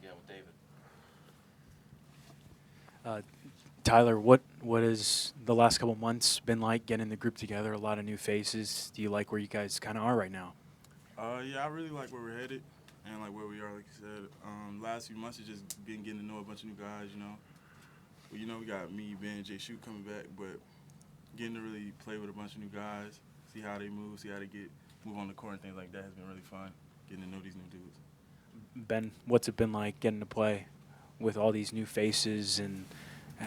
again with David. Tyler, what has the last couple months been like getting the group together? A lot of new faces. Do you like where you guys kind of are right now? Yeah, I really like where we're headed and like where we are. Like you said, last few months has just been getting to know a bunch of new guys. We got me, Ben, Jay Shoot coming back, but getting to really play with a bunch of new guys, see how they move, see how they move on the court and things like that has been really fun. Getting to know these new dudes. Ben, what's it been like getting to play with all these new faces, and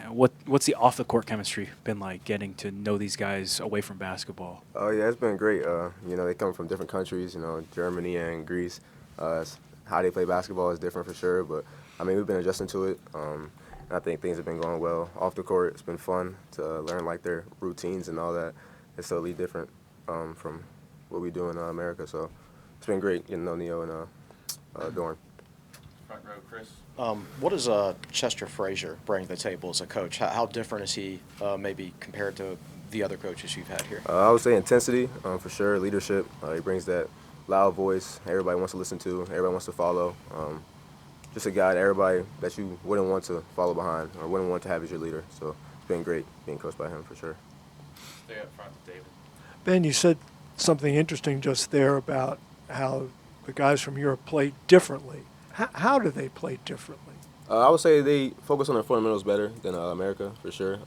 what's the off the court chemistry been like getting to know these guys away from basketball? Oh yeah, it's been great. They come from different countries. Germany and Greece. How they play basketball is different for sure, but I mean we've been adjusting to it. And I think things have been going well off the court. It's been fun to learn like their routines and all that. It's totally different from what we do in America. So it's been great getting to know Neo and Dorn. Front row, Chris. What does Chester Frazier bring to the table as a coach? How different is he maybe compared to the other coaches you've had here? I would say intensity for sure, leadership. He brings that loud voice everybody wants to listen to, everybody wants to follow. Just a guy that you wouldn't want to follow behind or wouldn't want to have as your leader. So it's been great being coached by him for sure. Stay up front, David. Ben, you said something interesting just there about how the guys from Europe play differently. How do they play differently? I would say they focus on their fundamentals better than America for sure.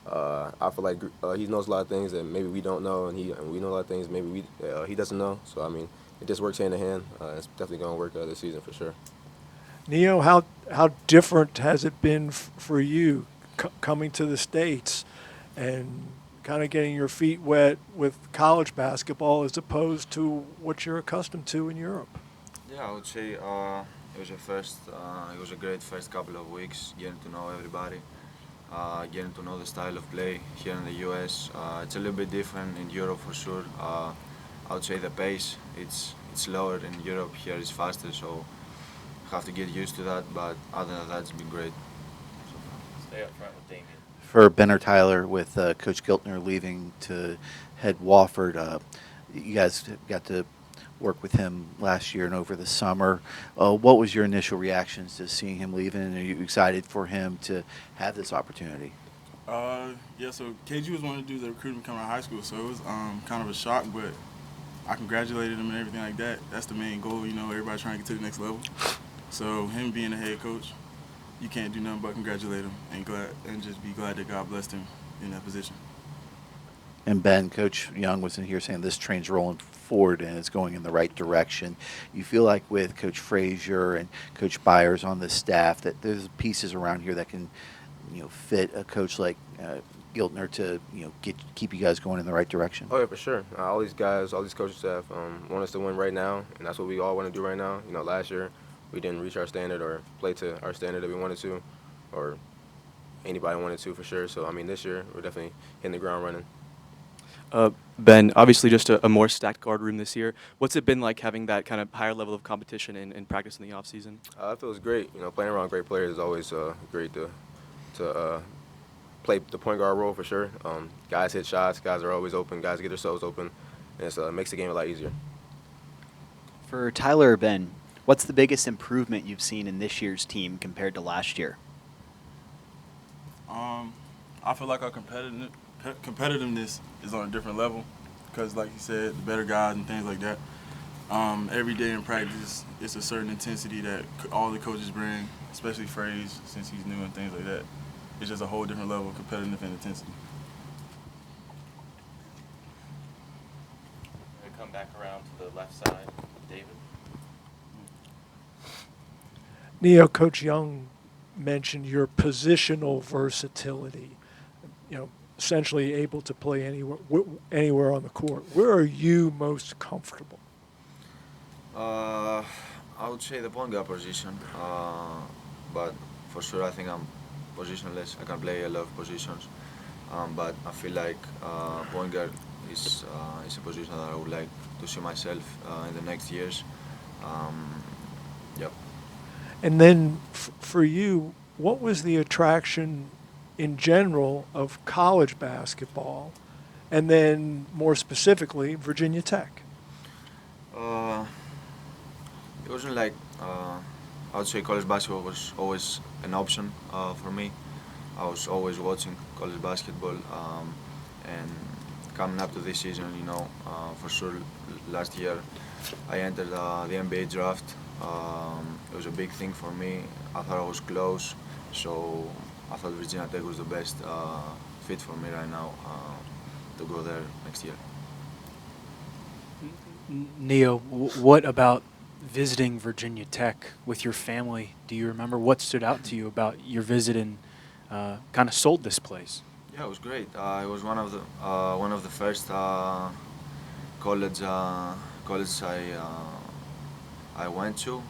I feel like he knows a lot of things that maybe we don't know, and we know a lot of things maybe he doesn't know. So I mean, it just works hand in hand. It's definitely going to work this season for sure. Neo, how different has it been for you coming to the States and kind of getting your feet wet with college basketball as opposed to what you're accustomed to in Europe? Yeah, I would say it was a great first couple of weeks, getting to know everybody, getting to know the style of play here in the U.S. It's a little bit different in Europe for sure. I would say the pace, it's slower in Europe. Here it's faster, so have to get used to that. But other than that, it's been great. Stay up front with Damien. For Ben or Tyler, with Coach Giltner leaving to head Wofford, you guys got to work with him last year and over the summer. What was your initial reactions to seeing him leaving, and are you excited for him to have this opportunity? Yeah, so KG was one of the dudes that recruited me coming out of high school, so it was kind of a shock, but I congratulated him and everything like that. That's the main goal, everybody trying to get to the next level. So him being the head coach, you can't do nothing but congratulate him and just be glad that God blessed him in that position. And Ben, Coach Young was in here saying this train's rolling forward and it's going in the right direction. You feel like with Coach Frazier and Coach Byers on the staff that there's pieces around here that can, fit a coach like Giltner to, keep you guys going in the right direction? Oh yeah, for sure. All these guys, all these coaching staff want us to win right now, and that's what we all want to do right now. Last year we didn't reach our standard or play to our standard that we wanted to, or anybody wanted to for sure. So I mean, this year we're definitely hitting the ground running. Ben, obviously just a more stacked guard room this year. What's it been like having that kind of higher level of competition in practice in the offseason? It feels great. Playing around great players is always great to play the point guard role for sure. Guys hit shots. Guys are always open. Guys get themselves open. And it makes the game a lot easier. For Tyler or Ben, what's the biggest improvement you've seen in this year's team compared to last year? I feel like our competitiveness is on a different level because, like you said, the better guys and things like that. Every day in practice, it's a certain intensity that all the coaches bring, especially Fraze, since he's new and things like that. It's just a whole different level of competitive and intensity. We come back around to the left side, David. Neo, Coach Young mentioned your positional versatility, essentially able to play anywhere on the court. Where are you most comfortable? I would say the point guard position, but for sure I think I'm positionless. I can play a lot of positions, but I feel like point guard is a position that I would like to see myself in the next years. Yep. And then for you, what was the attraction in general of college basketball, and then more specifically Virginia Tech? It wasn't like I would say college basketball was always an option for me. I was always watching college basketball, and coming up to this season, for sure, last year I entered the NBA draft. It was a big thing for me. I thought I was close, so I thought Virginia Tech was the best fit for me right now to go there next year. Neo, what about visiting Virginia Tech with your family? Do you remember what stood out to you about your visit and kind of sold this place? Yeah, it was great. It was one of the first college I went to,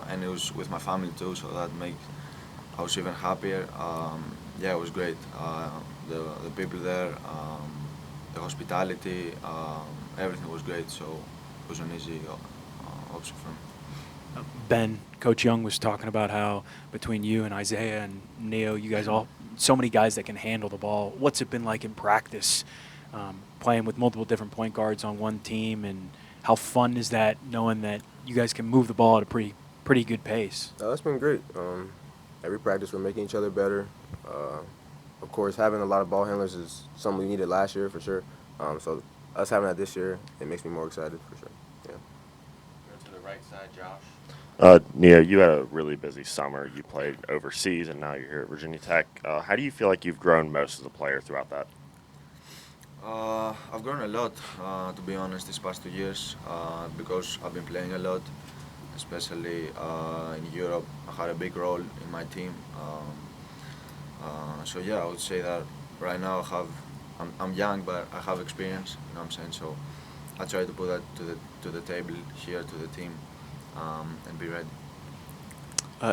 and it was with my family too, so I was even happier. Yeah, it was great. The people there, the hospitality, everything was great. So it was an easy option for me. Ben, Coach Young was talking about how between you and Isaiah and Neo, you guys all, so many guys that can handle the ball. What's it been like in practice, playing with multiple different point guards on one team, and how fun is that knowing that you guys can move the ball at a pretty good pace? That's been great. Every practice we're making each other better. Of course, having a lot of ball handlers is something we needed last year for sure. So us having that this year, it makes me more excited for sure. Yeah. Go to the right side, Josh. Neo, you had a really busy summer. You played overseas, and now you're here at Virginia Tech. How do you feel like you've grown most as a player throughout that? I've grown a lot, to be honest, these past 2 years because I've been playing a lot, especially in Europe. I had a big role in my team. So yeah, I would say that right now I'm young, but I have experience. You know what I'm saying? So I try to put that to the table here to the team and be ready.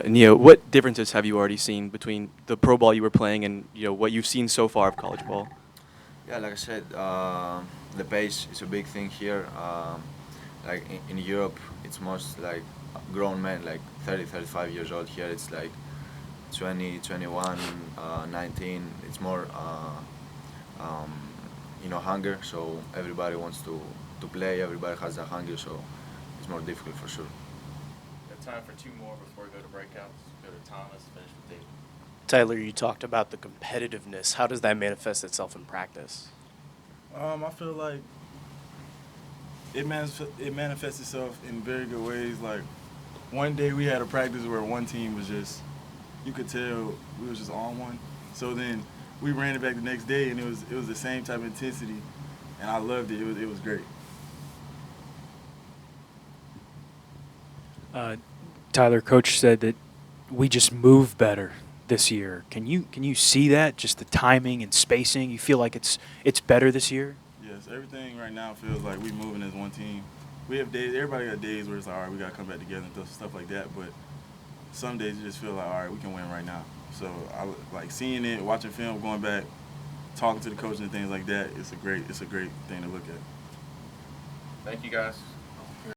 Neo, what differences have you already seen between the pro ball you were playing and what you've seen so far of college ball? Yeah, like I said, the pace is a big thing here. Like in Europe, it's most like grown men, like 30, 35 years old. Here it's like 20, 21, 19. It's more, hunger. So everybody wants to play. Everybody has that hunger. So it's more difficult for sure. We have time for 2 more before we go to breakouts. Go to Thomas, finish with David. Tyler, you talked about the competitiveness. How does that manifest itself in practice? I feel like it manifests itself in very good ways. Like one day we had a practice where one team was just, you could tell we was just on one. So then we ran it back the next day, and it was the same type of intensity, and I loved it. It was great. Tyler, Coach said that we just move better this year. Can you see that? Just the timing and spacing. You feel like it's better this year? Yes, everything right now feels like we moving as one team. We have days. Everybody got days where it's like, all right, we got to come back together and stuff like that. But some days you just feel like, all right, we can win right now. So I like seeing it, watching film, going back, talking to the coach and things like that. It's a great thing to look at. Thank you, guys.